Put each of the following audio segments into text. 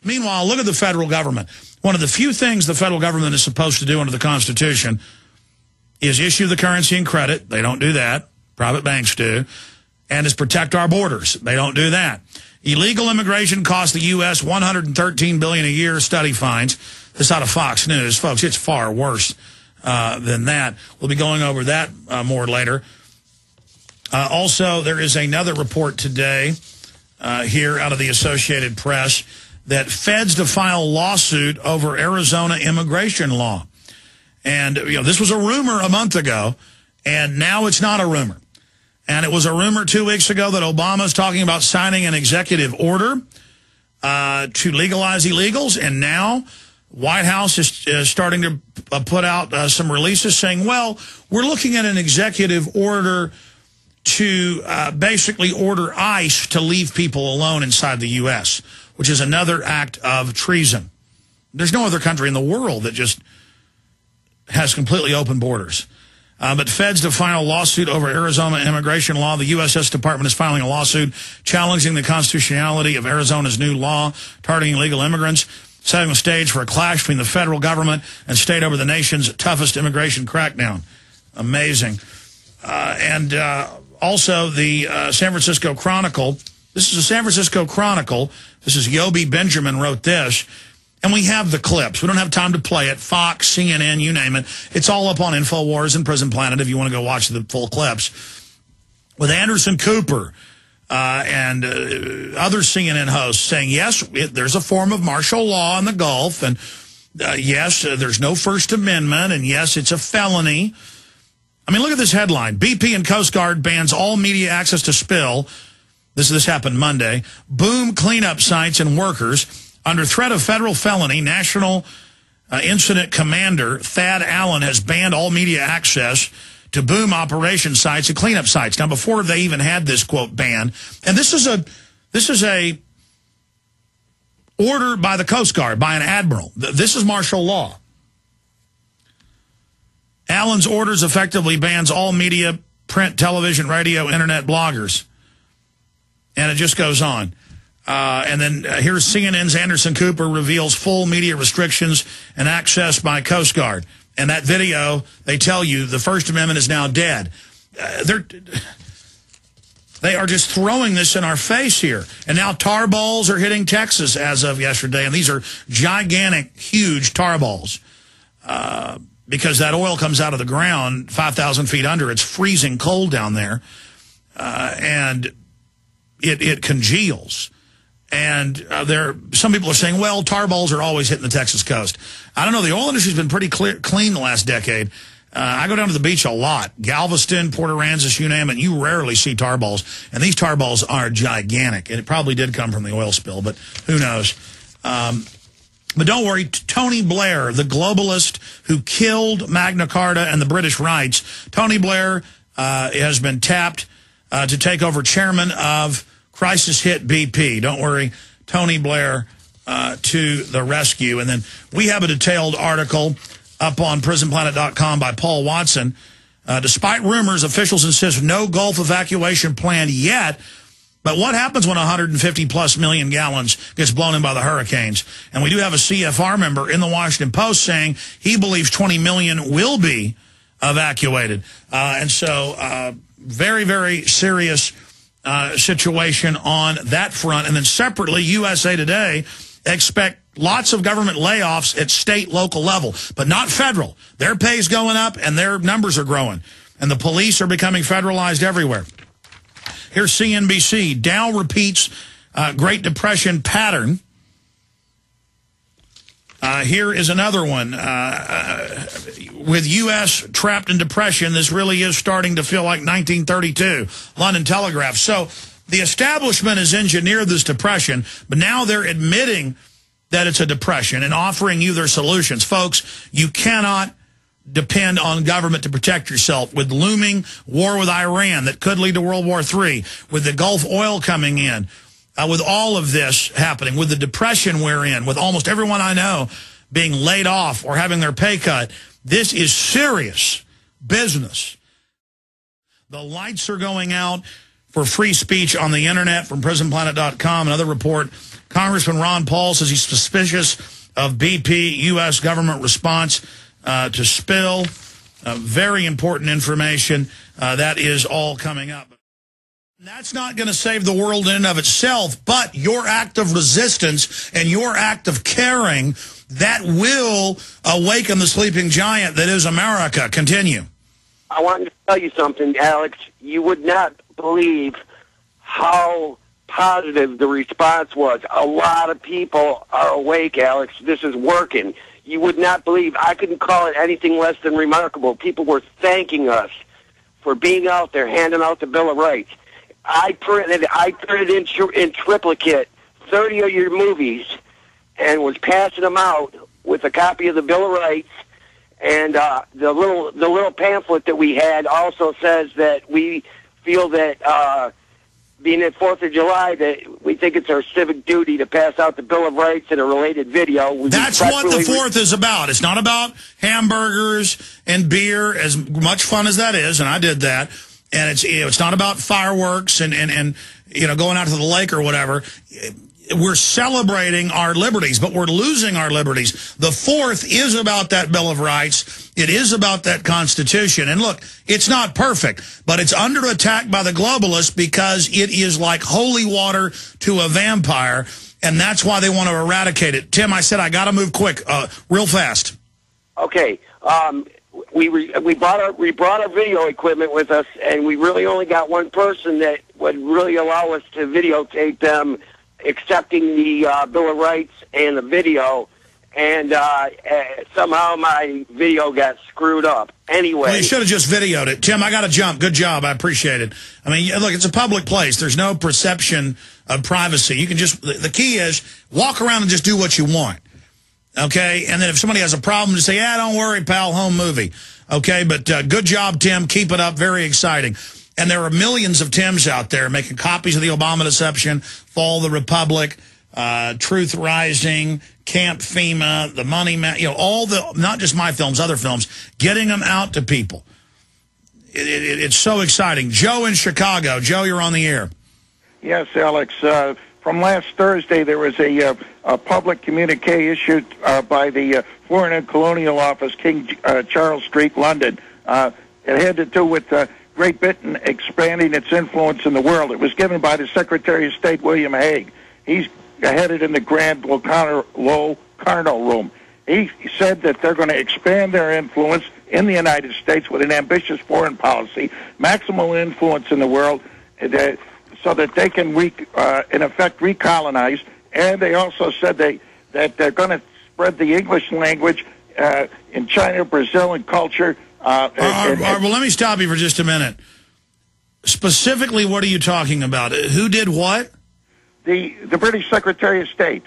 Meanwhile, look at the federal government. One of the few things the federal government is supposed to do under the Constitution is issue the currency and credit. They don't do that. Private banks do. And is protect our borders. They don't do that. Illegal immigration costs the U.S. $113 billion a year, study finds. This out of Fox News. Folks, it's far worse than that. We'll be going over that more later. Also, there is another report today here out of the Associated Press that feds to file lawsuit over Arizona immigration law. And, this was a rumor a month ago, and now it's not a rumor. And it was a rumor 2 weeks ago that Obama's talking about signing an executive order to legalize illegals, and now White House is starting to put out some releases saying, well, we're looking at an executive order to basically order ICE to leave people alone inside the U.S., which is another act of treason. There's no other country in the world that just has completely open borders. But feds to file a lawsuit over Arizona immigration law. The U.S. Department is filing a lawsuit challenging the constitutionality of Arizona's new law targeting illegal immigrants, setting the stage for a clash between the federal government and state over the nation's toughest immigration crackdown. Amazing. And also the San Francisco Chronicle. This is the San Francisco Chronicle. This is Yobi Benjamin wrote this. And we have the clips. We don't have time to play it. Fox, CNN, you name it. It's all up on InfoWars and Prison Planet if you want to go watch the full clips. With Anderson Cooper and other CNN hosts saying, yes, there's a form of martial law in the Gulf, and yes, there's no First Amendment, and yes, it's a felony. I mean, look at this headline. BP and Coast Guard bans all media access to spill. This happened Monday. Boom cleanup sites and workers. Under threat of federal felony, National Incident Commander Thad Allen has banned all media access to boom operation sites and cleanup sites. Now, before they even had this, quote, ban, and this is a order by the Coast Guard, by an admiral. This is martial law. Allen's orders effectively bans all media, print, television, radio, internet, bloggers. And it just goes on. And then here's CNN's Anderson Cooper reveals full media restrictions and access by Coast Guard. And that video, they tell you the First Amendment is now dead. They are just throwing this in our face here. And now tar balls are hitting Texas as of yesterday. And these are gigantic, huge tar balls. Because that oil comes out of the ground 5,000 feet under. It's freezing cold down there. And it congeals. And some people are saying, well, tar balls are always hitting the Texas coast. I don't know. The oil industry's been pretty clean the last decade. I go down to the beach a lot. Galveston, Port Aransas, you name it. You rarely see tar balls. And these tar balls are gigantic. And it probably did come from the oil spill, but who knows. But don't worry. Tony Blair, the globalist who killed Magna Carta and the British rights, Tony Blair has been tapped to take over chairman of crisis hit BP. Don't worry, Tony Blair to the rescue. And then we have a detailed article up on prisonplanet.com by Paul Watson. Despite rumors, officials insist no Gulf evacuation planned yet. But what happens when 150-plus million gallons gets blown in by the hurricanes? And we do have a CFR member in the Washington Post saying he believes 20 million will be evacuated. And so very, very serious situation on that front. And then separately, USA Today expect lots of government layoffs at state, local level, but not federal. Their pay's going up and their numbers are growing. And the police are becoming federalized everywhere. Here's CNBC. Dow repeats Great Depression pattern. Here is another one. With U.S. trapped in depression, this really is starting to feel like 1932, London Telegraph. So the establishment has engineered this depression, but now they're admitting that it's a depression and offering you their solutions. Folks, you cannot depend on government to protect yourself. With looming war with Iran that could lead to World War III, with the Gulf oil coming in, with all of this happening, with the depression we're in, with almost everyone I know being laid off or having their pay cut, this is serious business. The lights are going out for free speech on the internet from prisonplanet.com. Another report Congressman Ron Paul says he's suspicious of BP, U.S. government response to spill. Very important information. That is all coming up. That's not going to save the world in and of itself, but your act of resistance and your act of caring, that will awaken the sleeping giant that is America. Continue. I wanted to tell you something, Alex. You would not believe how positive the response was. A lot of people are awake, Alex. This is working. You would not believe. I couldn't call it anything less than remarkable. People were thanking us for being out there, handing out the Bill of Rights. I printed in triplicate 30 of your movies and was passing them out with a copy of the Bill of Rights. And the little pamphlet that we had also says that we feel that being at 4th of July, that we think it's our civic duty to pass out the Bill of Rights and a related video. That's what the 4th is about. It's not about hamburgers and beer, as much fun as that is, and I did that. And it's not about fireworks and going out to the lake or whatever. We're celebrating our liberties, but we're losing our liberties. The 4th is about that Bill of Rights. It is about that Constitution. And look, it's not perfect, but it's under attack by the globalists because it is like holy water to a vampire, and that's why they want to eradicate it. Tim, I said I got to move quick, real fast. Okay. We brought our video equipment with us, and we really only got one person that would really allow us to videotape them accepting the Bill of Rights and the video, and somehow my video got screwed up. Anyway. Well, you should have just videoed it. Tim, I got to jump. Good job. I appreciate it. I mean, look, it's a public place. There's no perception of privacy. You can just, the key is walk around and just do what you want. Okay, and then if somebody has a problem, just say, yeah, don't worry, pal, home movie. Okay, but good job, Tim. Keep it up. Very exciting. And there are millions of Tims out there making copies of the Obama Deception, Fall of the Republic, Truth Rising, Camp FEMA, The Money Man, all the, not just my films, other films, getting them out to people. It's so exciting. Joe in Chicago. Joe, you're on the air. Yes, Alex. From last Thursday, there was a public communique issued by the Foreign and Colonial Office, King Charles Street, London. It had to do with Great Britain expanding its influence in the world. It was given by the Secretary of State, William Hague. He's headed in the Grand Locarno Room. He said that they're going to expand their influence in the United States with an ambitious foreign policy, maximal influence in the world, so that they can, in effect, recolonize. And they also said that they're going to spread the English language in China, Brazil, and culture. Well, let me stop you for just a minute. Specifically, what are you talking about? Who did what? The British Secretary of State,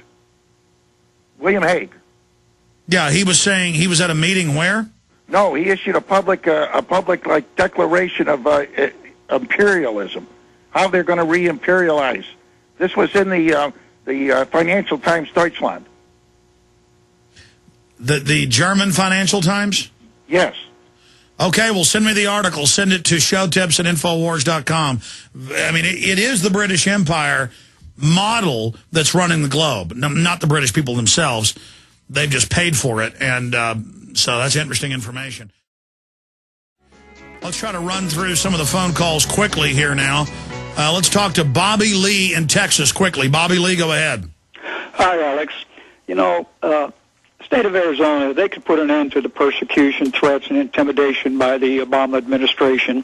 William Hague. Yeah, he was saying he was at a meeting where? No, he issued a public like declaration of imperialism. How they're going to re-imperialize. This was in the Financial Times Deutschland. The German Financial Times? Yes. Okay, well, send me the article. Send it to showtips@infowars.com. I mean, it is the British Empire model that's running the globe, not the British people themselves. They've just paid for it, and so that's interesting information. Let's try to run through some of the phone calls quickly here now. Let's talk to Bobby Lee in Texas quickly. Bobby Lee, go ahead. Hi, Alex. State of Arizona, they could put an end to the persecution, threats, and intimidation by the Obama administration.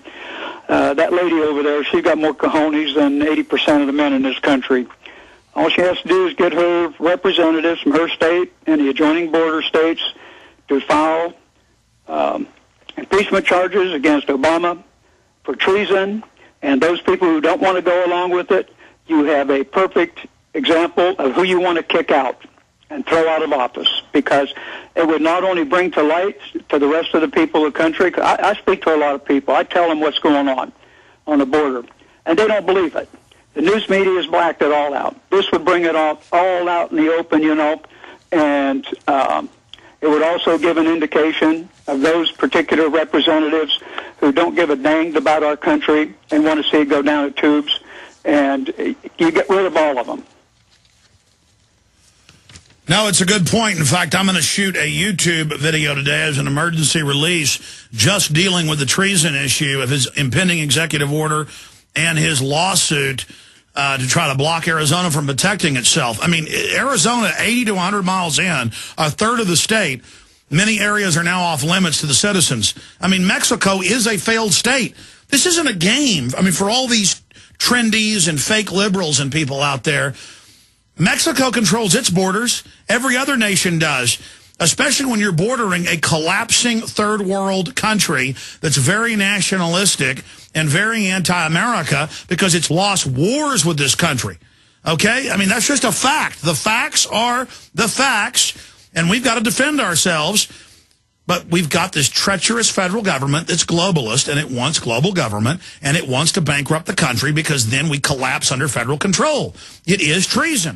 That lady over there, she's got more cojones than 80% of the men in this country. All she has to do is get her representatives from her state and the adjoining border states to file impeachment charges against Obama for treason. And those people who don't want to go along with it, you have a perfect example of who you want to kick out and throw out of office, because it would not only bring to light to the rest of the people of the country. I speak to a lot of people. I tell them what's going on the border, and they don't believe it. The news media has blacked it all out. This would bring it all out in the open, and it would also give an indication of those particular representatives who don't give a dang about our country and want to see it go down the tubes, and you get rid of all of them. No, it's a good point. In fact, I'm going to shoot a YouTube video today as an emergency release just dealing with the treason issue of his impending executive order and his lawsuit to try to block Arizona from protecting itself. I mean, Arizona, 80 to 100 miles in, a third of the state, many areas are now off limits to the citizens. I mean, Mexico is a failed state. This isn't a game. I mean, for all these trendies and fake liberals and people out there, Mexico controls its borders. Every other nation does, especially when you're bordering a collapsing third world country that's very nationalistic and very anti-America because it's lost wars with this country. Okay? I mean, that's just a fact. The facts are the facts, and we've got to defend ourselves. But we've got this treacherous federal government that's globalist, and it wants global government, and it wants to bankrupt the country because then we collapse under federal control. It is treason.